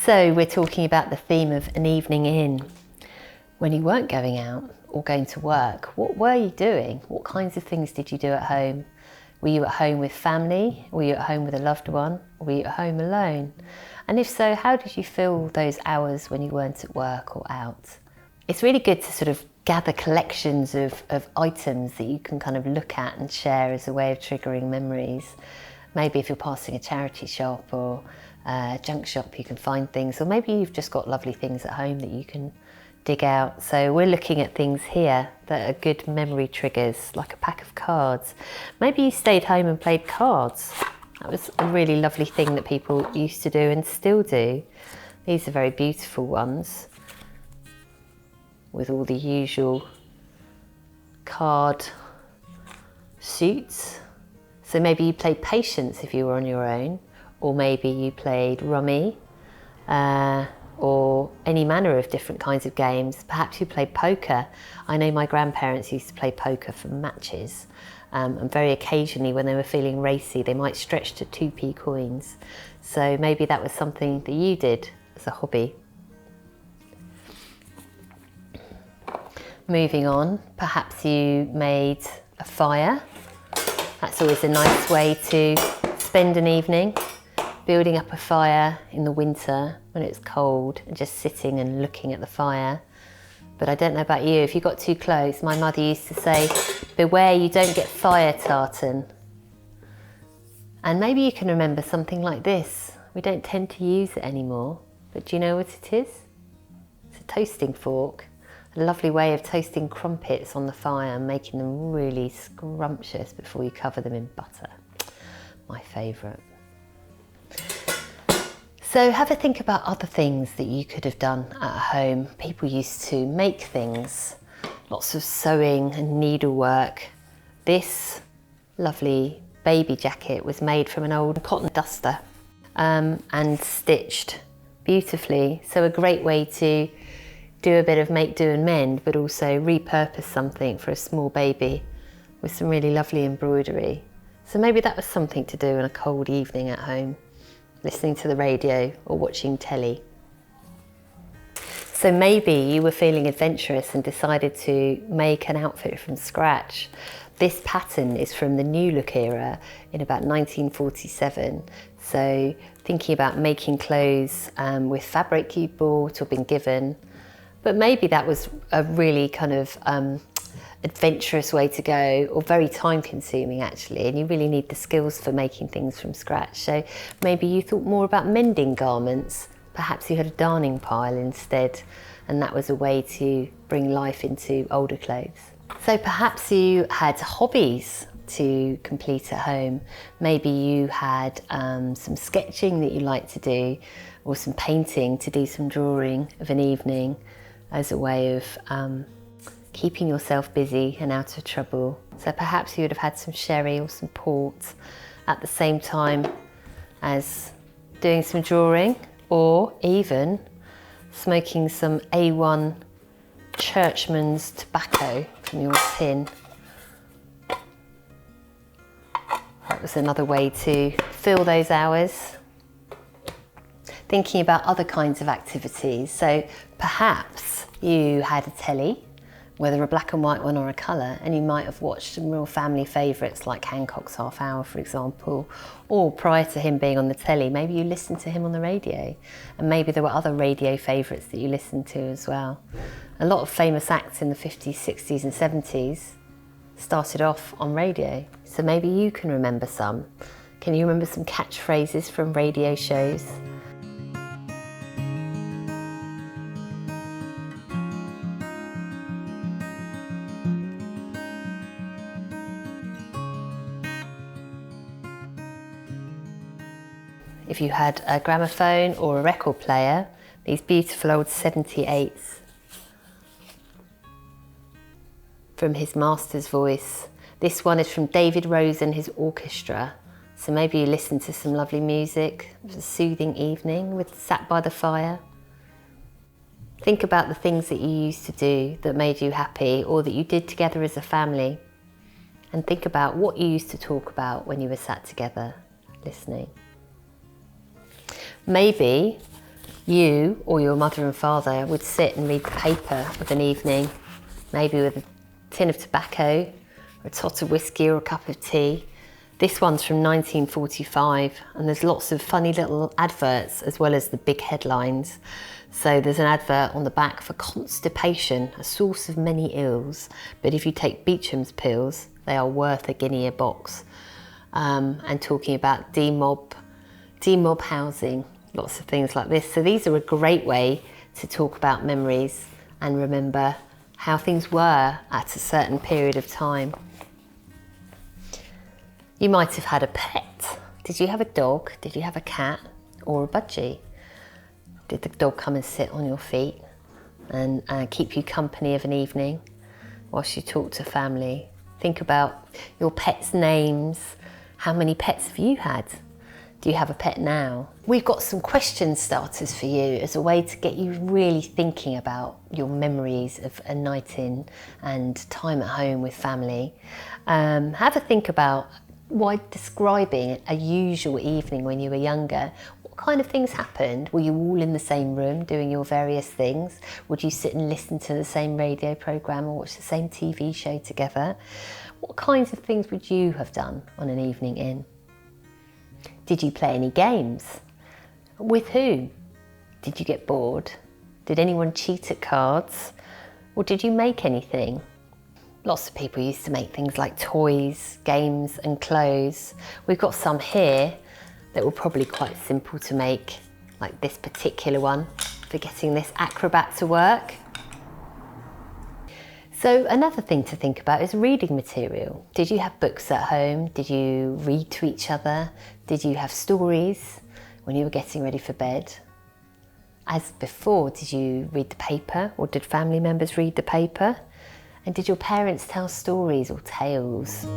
So we're talking about the theme of an evening in. When you weren't going out or going to work, what were you doing? What kinds of things did you do at home? Were you at home with family? Were you at home with a loved one? Or were you at home alone? And if so, how did you fill those hours when you weren't at work or out? It's really good to sort of gather collections of items that you can kind of look at and share as a way of triggering memories. Maybe if you're passing a charity shop or a junk shop, you can find things, or maybe you've just got lovely things at home that you can dig out. So we're looking at things here that are good memory triggers, like a pack of cards. Maybe you stayed home and played cards. That was a really lovely thing that people used to do and still do. These are very beautiful ones with all the usual card suits. So maybe you played Patience if you were on your own, or maybe you played Rummy, or any manner of different kinds of games. Perhaps you played poker. I know my grandparents used to play poker for matches, and very occasionally when they were feeling racy, they might stretch to 2p coins. So maybe that was something that you did as a hobby. Moving on, perhaps you made a fire. That's always a nice way to spend an evening, building up a fire in the winter when it's cold and just sitting and looking at the fire. But I don't know about you, if you got too close, my mother used to say, beware you don't get fire tartan. And maybe you can remember something like this. We don't tend to use it anymore, but do you know what it is? It's a toasting fork. A lovely way of toasting crumpets on the fire and making them really scrumptious before you cover them in butter. My favourite. So have a think about other things that you could have done at home. People used to make things, lots of sewing and needlework. This lovely baby jacket was made from an old cotton duster and stitched beautifully. So a great way to do a bit of make, do and mend, but also repurpose something for a small baby with some really lovely embroidery. So maybe that was something to do on a cold evening at home, listening to the radio or watching telly. So maybe you were feeling adventurous and decided to make an outfit from scratch. This pattern is from the New Look era in about 1947. So thinking about making clothes with fabric you bought or been given. But maybe that was a really kind of adventurous way to go, or very time consuming actually, and you really need the skills for making things from scratch. So maybe you thought more about mending garments. Perhaps you had a darning pile instead, and that was a way to bring life into older clothes. So perhaps you had hobbies to complete at home. Maybe you had some sketching that you like to do, or some painting to do some drawing of an evening, as a way of keeping yourself busy and out of trouble. So perhaps you would have had some sherry or some port at the same time as doing some drawing, or even smoking some A1 Churchman's tobacco from your tin. That was another way to fill those hours. Thinking about other kinds of activities. So perhaps you had a telly, whether a black and white one or a colour, and you might have watched some real family favourites like Hancock's Half Hour, for example, or prior to him being on the telly, maybe you listened to him on the radio, and maybe there were other radio favourites that you listened to as well. A lot of famous acts in the 50s, 60s and 70s started off on radio, so maybe you can remember some. Can you remember some catchphrases from radio shows? If you had a gramophone or a record player, these beautiful old 78s from his master's voice. This one is from David Rose and his orchestra. So maybe you listened to some lovely music. It was a soothing evening sat by the fire. Think about the things that you used to do that made you happy, or that you did together as a family. And think about what you used to talk about when you were sat together listening. Maybe You or your mother and father would sit and read the paper of an evening, maybe with a tin of tobacco, or a tot of whiskey or a cup of tea. This one's from 1945, and there's lots of funny little adverts as well as the big headlines. So there's an advert on the back for constipation, a source of many ills, but if you take Beecham's pills, they are worth a guinea a box. And talking about demob housing, lots of things like this. So these are a great way to talk about memories and remember how things were at a certain period of time. You might have had a pet. Did you have a dog? Did you have a cat or a budgie? Did the dog come and sit on your feet and keep you company of an evening whilst you talk to family? Think about your pets' names. How many pets have you had? Do you have a pet now? We've got some question starters for you as a way to get you really thinking about your memories of a night in and time at home with family. Have a think about why describing a usual evening when you were younger. What kind of things happened? Were you all in the same room doing your various things? Would you sit and listen to the same radio programme or watch the same TV show together? What kinds of things would you have done on an evening in? Did you play any games? With who? Did you get bored? Did anyone cheat at cards? Or did you make anything? Lots of people used to make things like toys, games and clothes. We've got some here that were probably quite simple to make, like this particular one for getting this acrobat to work. So another thing to think about is reading material. Did you have books at home? Did you read to each other? Did you have stories when you were getting ready for bed? As before, did you read the paper or did family members read the paper? And did your parents tell stories or tales?